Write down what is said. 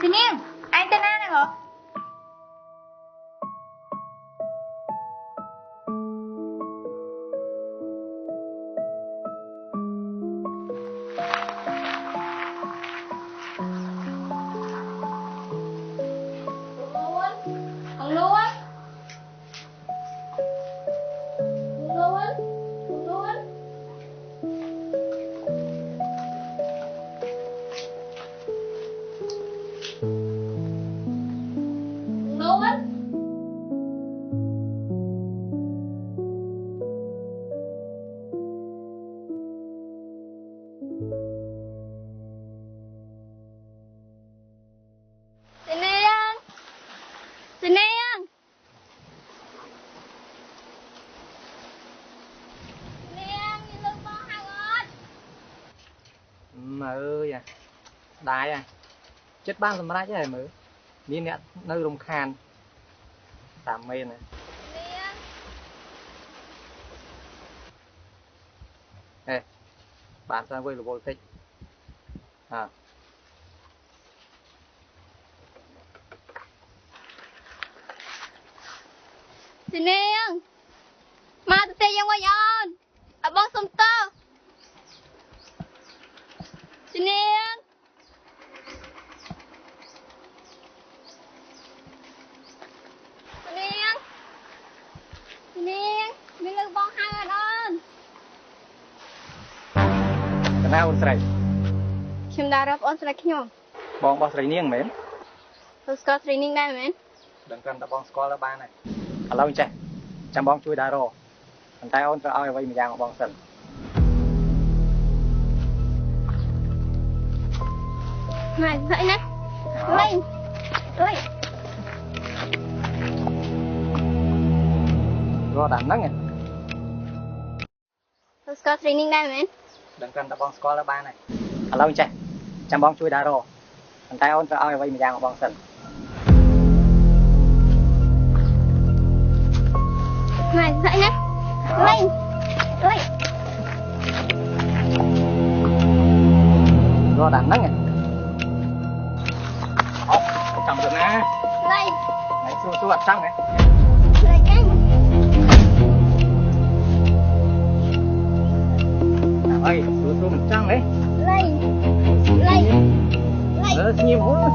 Thì Niên, anh tên An này hả? Thằng Luôn Thì Niên nhìn lưng con hàng ơi. Mà ơi à, đái à, chết ban làm ra chứ hề mới, đi nè nơi rung khan, tạm mê này. Ê, bạn sang với là vô tích. À. Thì Niên mà tụi tê yang quay on ở bong sông tơ. Thì Niên mình lưng bong hàng ơn. Cái nào ôn sợi? Kim đãรับon sạch nhom. Bong bong sợi niêng mến. Tôi có training đây mến. Đừng cần tập bong score là ba này. À lâu chạy, chăm bong chui đá rô. Thằng tay ôn cho ai vậy mà giang bong sần. Này dậy nè. Lên. Lên. Rô đàn nắng à. Tôi có training đây mến. Đừng cần tập bong score là ba này. À lâu chạy, chăm bong chui đá rô. Thằng tay ôn cho ai vậy mà giang bong sần. Này dậy nè. Lên. Lên. Rô đàn nắng à. Cầm được nè. Lên. Này xua xua ở trong này. Lên nhanh. Ơi, xua xua ở trong đấy. Lên. Lên. Lên. Nhiều quá.